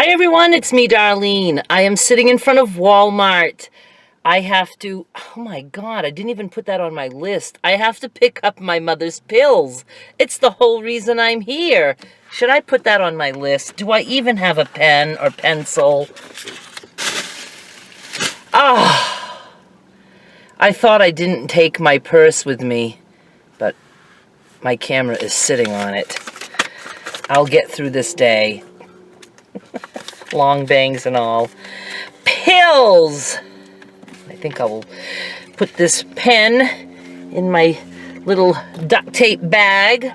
Hi everyone, it's me, Darlene. I am sitting in front of Walmart. I have to, oh my God, I didn't even put that on my list. I have to pick up my mother's pills. It's the whole reason I'm here. Should I put that on my list? Do I even have a pen or pencil? I thought I didn't take my purse with me, but my camera is sitting on it. I'll get through this day. Long bangs and all. Pills! I think I will put this pen in my little duct tape bag.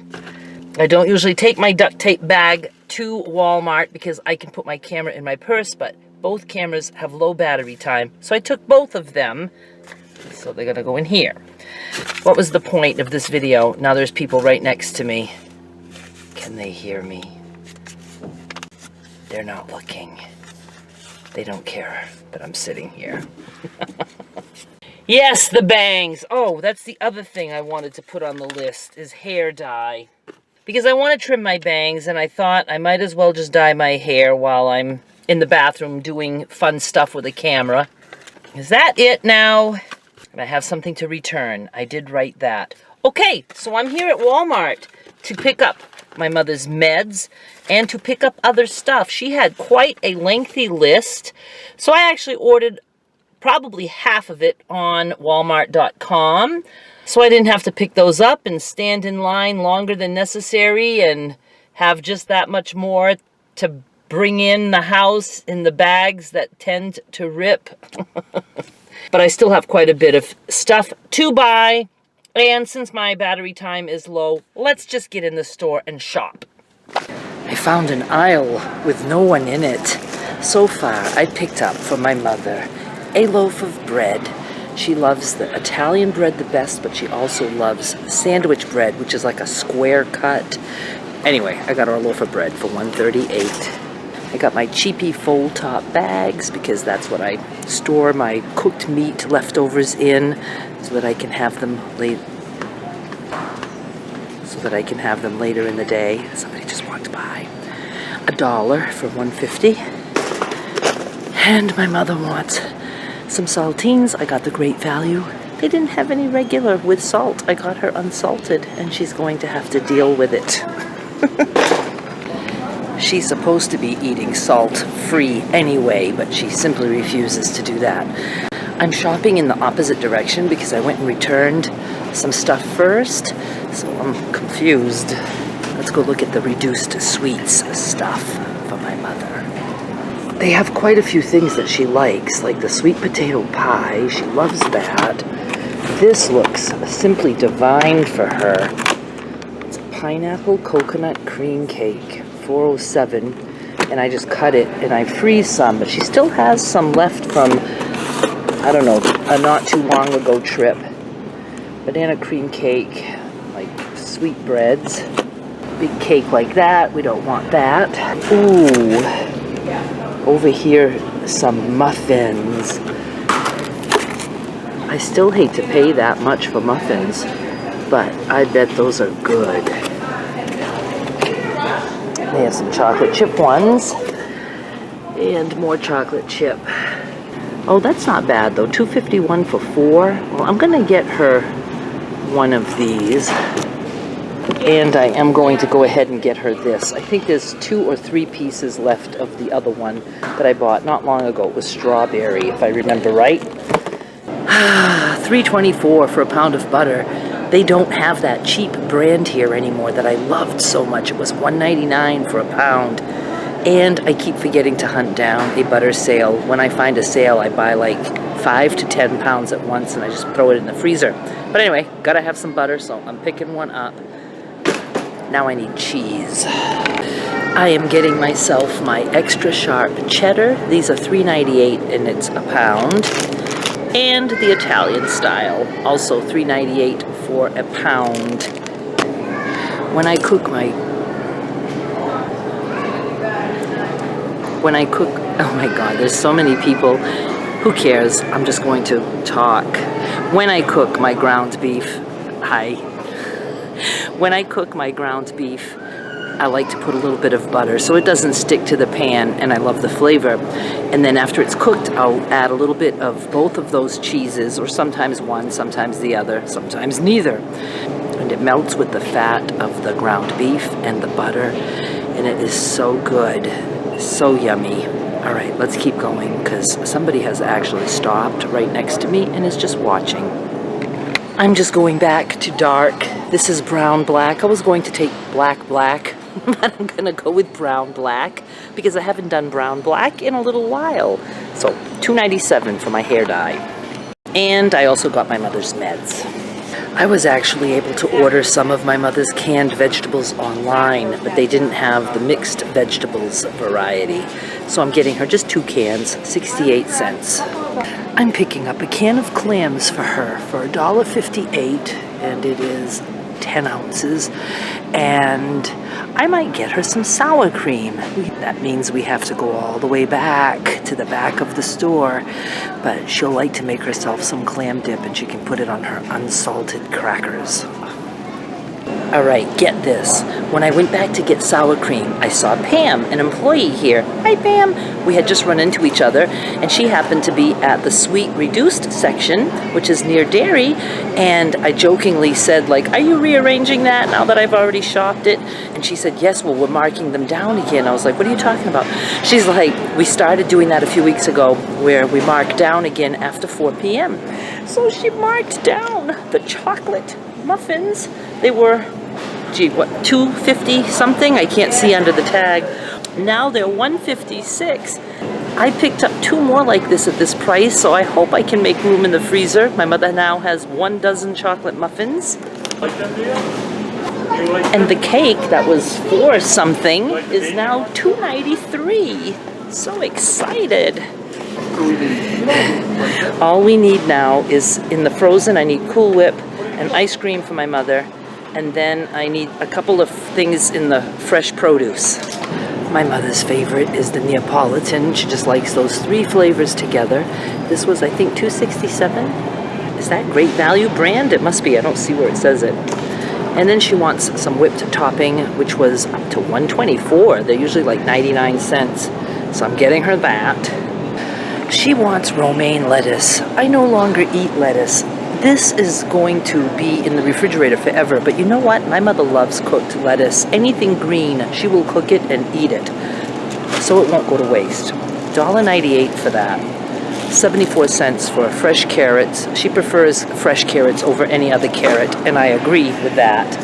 I don't usually take my duct tape bag to Walmart because I can put my camera in my purse, but both cameras have low battery time. So I took both of them. So they're gonna go in here. What was the point of this video? Now there's people right next to me. Can they hear me? They're not looking. They don't care that I'm sitting here. Yes, the bangs. Oh, that's the other thing I wanted to put on the list is hair dye. Because I want to trim my bangs and I thought I might as well just dye my hair while I'm in the bathroom doing fun stuff with a camera. Is that it now? And I have something to return. I did write that. Okay, so I'm here at Walmart to pick up my mother's meds and to pick up other stuff. She had quite a lengthy list, so I actually ordered probably half of it on walmart.com, so I didn't have to pick those up and stand in line longer than necessary and have just that much more to bring in the house in the bags that tend to rip. But I still have quite a bit of stuff to buy. And since my battery time is low, let's just get in the store and shop. I found an aisle with no one in it. So far, I picked up for my mother a loaf of bread. She loves the Italian bread the best, but she also loves sandwich bread, which is like a square cut. Anyway, I got her a loaf of bread for $1.38. I got my cheapy fold top bags because that's what I store my cooked meat leftovers in, so that I can have them later in the day. Somebody just walked by. $1 for $1.50. And my mother wants some saltines. I got the great value. They didn't have any regular with salt. I got her unsalted, and she's going to have to deal with it. She's supposed to be eating salt-free anyway, but she simply refuses to do that. I'm shopping in the opposite direction because I went and returned some stuff first, so I'm confused. Let's go look at the reduced sweets stuff for my mother. They have quite a few things that she likes, like the sweet potato pie. She loves that. This looks simply divine for her. It's a pineapple coconut cream cake, $4.07, and I just cut it and I freeze some, but she still has some left from, I don't know, a not too long ago trip. Banana cream cake, like sweet breads. Big cake like that, we don't want that. Ooh, over here, some muffins. I still hate to pay that much for muffins, but I bet those are good. They have some chocolate chip ones, and more chocolate chip. Oh, that's not bad though, $2.51 for 4. Well, I'm gonna get her one of these, and I am going to go ahead and get her this. I think there's 2 or 3 pieces left of the other one that I bought not long ago. It was strawberry, if I remember right. $3.24 for a pound of butter. They don't have that cheap brand here anymore that I loved so much. It was $1.99 for a pound. And I keep forgetting to hunt down a butter sale. When I find a sale, I buy like 5 to 10 pounds at once and I just throw it in the freezer. But anyway, gotta have some butter, so I'm picking one up. Now I need cheese. I am getting myself my extra sharp cheddar. These are $3.98 and it's a pound. And the Italian style, also $3.98 for a pound. When I cook, oh my God, there's so many people. Who cares? I'm just going to talk. When I cook my ground beef, when I cook my ground beef, I like to put a little bit of butter so it doesn't stick to the pan, and I love the flavor. And then after it's cooked, I'll add a little bit of both of those cheeses, or sometimes one, sometimes the other, sometimes neither. And it melts with the fat of the ground beef and the butter, and it is so good, so yummy. All right, let's keep going because somebody has actually stopped right next to me and is just watching. I'm just going back to dark. This is brown black. I was going to take black, but I'm gonna go with brown black because I haven't done brown black in a little while. So $2.97 for my hair dye. And I also got my mother's meds. I was actually able to order some of my mother's canned vegetables online, but they didn't have the mixed vegetables variety. So I'm getting her just 2 cans, 68 cents. I'm picking up a can of clams for her for $1.58, and it is 10 ounces. And I might get her some sour cream. That means we have to go all the way back to the back of the store, but she'll like to make herself some clam dip and she can put it on her unsalted crackers. All right, get this. When I went back to get sour cream, I saw Pam, an employee here. Hi, Pam. We had just run into each other, and she happened to be at the sweet reduced section, which is near dairy, and I jokingly said, like, are you rearranging that now that I've already shopped it? And she said, yes, well, we're marking them down again. I was like, what are you talking about? She's like, we started doing that a few weeks ago, where we mark down again after 4 p.m. So she marked down the chocolate muffins. They were, gee, what, $2.50 something? I can't see under the tag. Now they're $1.56. I picked up 2 more like this at this price, so I hope I can make room in the freezer. My mother now has 1 dozen chocolate muffins. And the cake that was $4 something is now $2.93. So excited. All we need now is, in the frozen, I need Cool Whip and ice cream for my mother, and then I need a couple of things in the fresh produce. My mother's favorite is the Neapolitan. She just likes those 3 flavors together. This was, I think, $2.67. Is that Great Value brand? It must be. I don't see where it says it. And then she wants some whipped topping, which was up to $1.24. They're usually like 99 cents. So I'm getting her that. She wants romaine lettuce. I no longer eat lettuce. This is going to be in the refrigerator forever, but you know what? My mother loves cooked lettuce. Anything green, she will cook it and eat it, so it won't go to waste. $1.98 for that. 74 cents for fresh carrots. She prefers fresh carrots over any other carrot, and I agree with that.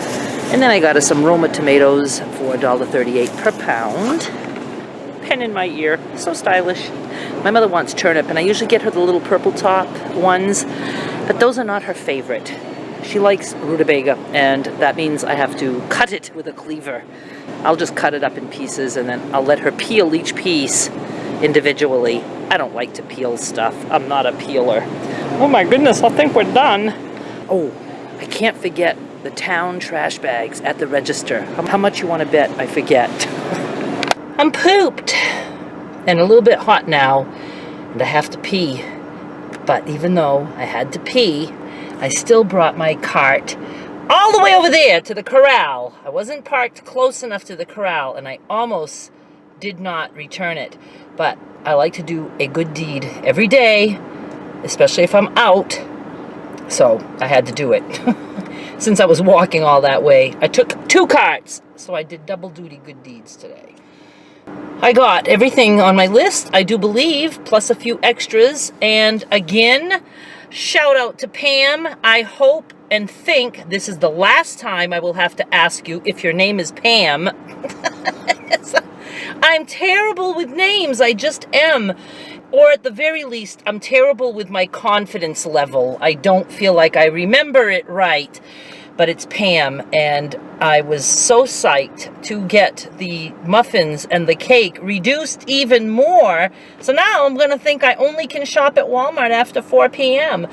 And then I got her some Roma tomatoes for $1.38 per pound. Pen in my ear, so stylish. My mother wants turnip, and I usually get her the little purple top ones, but those are not her favorite. She likes rutabaga, and that means I have to cut it with a cleaver. I'll just cut it up in pieces, and then I'll let her peel each piece individually. I don't like to peel stuff. I'm not a peeler. Oh my goodness, I think we're done. Oh, I can't forget the town trash bags at the register. How much you want to bet I forget? I'm pooped and a little bit hot now, and I have to pee. But even though I had to pee, I still brought my cart all the way over there to the corral. I wasn't parked close enough to the corral, and I almost did not return it. But I like to do a good deed every day, especially if I'm out. So I had to do it. Since I was walking all that way, I took 2 carts. So I did double duty good deeds today. I got everything on my list, I do believe, plus a few extras. And again, shout out to Pam. I hope and think this is the last time I will have to ask you if your name is Pam. I'm terrible with names, I just am. Or at the very least, I'm terrible with my confidence level. I don't feel like I remember it right. But it's Pam, and I was so psyched to get the muffins and the cake reduced even more. So now I'm going to think I only can shop at Walmart after 4 p.m.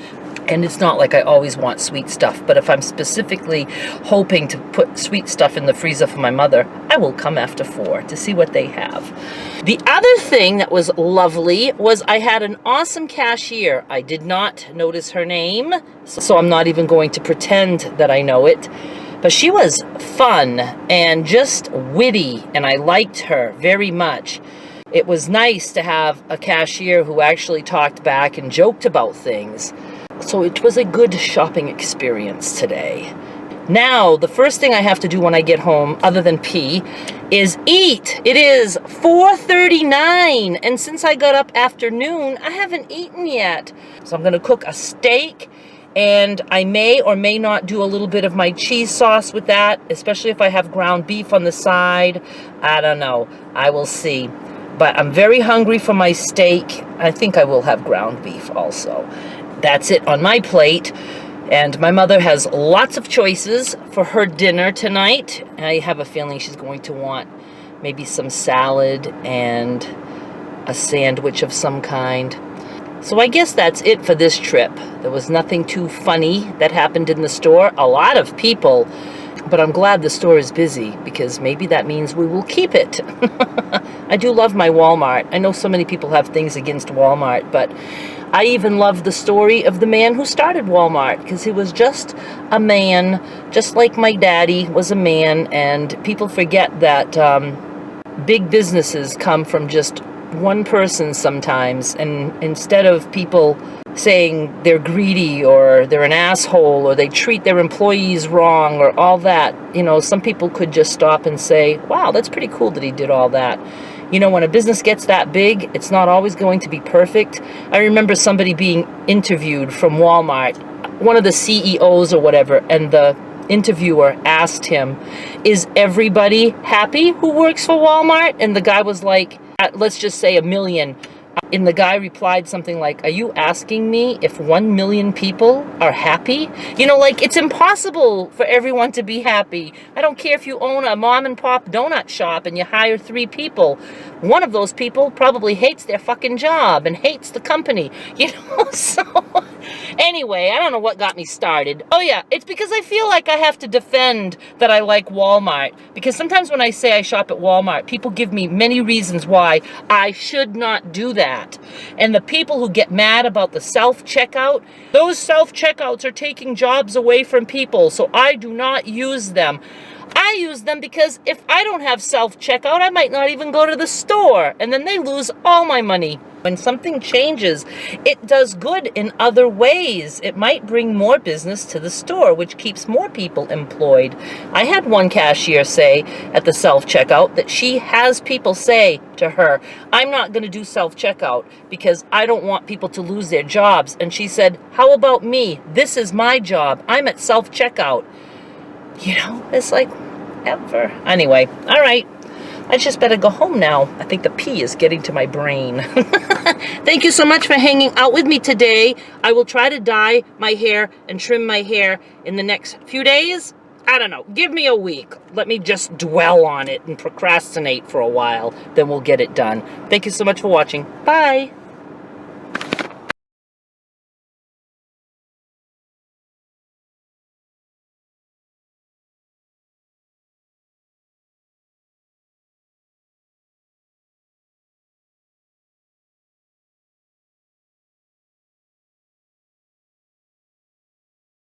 And it's not like I always want sweet stuff, but if I'm specifically hoping to put sweet stuff in the freezer for my mother, I will come after 4 to see what they have. The other thing that was lovely was I had an awesome cashier. I did not notice her name, so I'm not even going to pretend that I know it. But she was fun and just witty, and I liked her very much. It was nice to have a cashier who actually talked back and joked about things. So it was a good shopping experience today. Now, the first thing I have to do when I get home, other than pee, is eat. It is 4:39, and since I got up afternoon, I haven't eaten yet. So I'm going to cook a steak, and I may or may not do a little bit of my cheese sauce with that, especially if I have ground beef on the side. I don't know. I will see. But I'm very hungry for my steak. I think I will have ground beef also. That's it on my plate. And my mother has lots of choices for her dinner tonight. I have a feeling she's going to want maybe some salad and a sandwich of some kind. So I guess that's it for this trip. There was nothing too funny that happened in the store. A lot of people, but I'm glad the store is busy because maybe that means we will keep it. I do love my Walmart. I know so many people have things against Walmart, but I even love the story of the man who started Walmart because he was just a man, just like my daddy was a man, and people forget that big businesses come from just one person sometimes, and instead of people saying they're greedy or they're an asshole or they treat their employees wrong or all that, you know, some people could just stop and say, wow, that's pretty cool that he did all that. You know, when a business gets that big, it's not always going to be perfect. I remember somebody being interviewed from Walmart, one of the CEOs or whatever, and the interviewer asked him, is everybody happy who works for Walmart? And the guy was like, let's just say 1 million. And the guy replied something like, are you asking me if 1 million people are happy? You know, like, it's impossible for everyone to be happy. I don't care if you own a mom and pop donut shop and you hire 3 people. One of those people probably hates their fucking job and hates the company. You know, so anyway, I don't know what got me started. Oh yeah, it's because I feel like I have to defend that I like Walmart. Because sometimes when I say I shop at Walmart, people give me many reasons why I should not do that. And the people who get mad about the self-checkout, those self-checkouts are taking jobs away from people, so I do not use them. I use them because if I don't have self-checkout, I might not even go to the store, and then they lose all my money. When something changes, it does good in other ways. It might bring more business to the store, which keeps more people employed. I had one cashier say at the self-checkout that she has people say to her, I'm not going to do self-checkout because I don't want people to lose their jobs. And she said, how about me? This is my job. I'm at self-checkout. You know, it's like, ever. Anyway, all right. I just better go home now. I think the pee is getting to my brain. Thank you so much for hanging out with me today. I will try to dye my hair and trim my hair in the next few days. I don't know. Give me a week. Let me just dwell on it and procrastinate for a while. Then we'll get it done. Thank you so much for watching. Bye.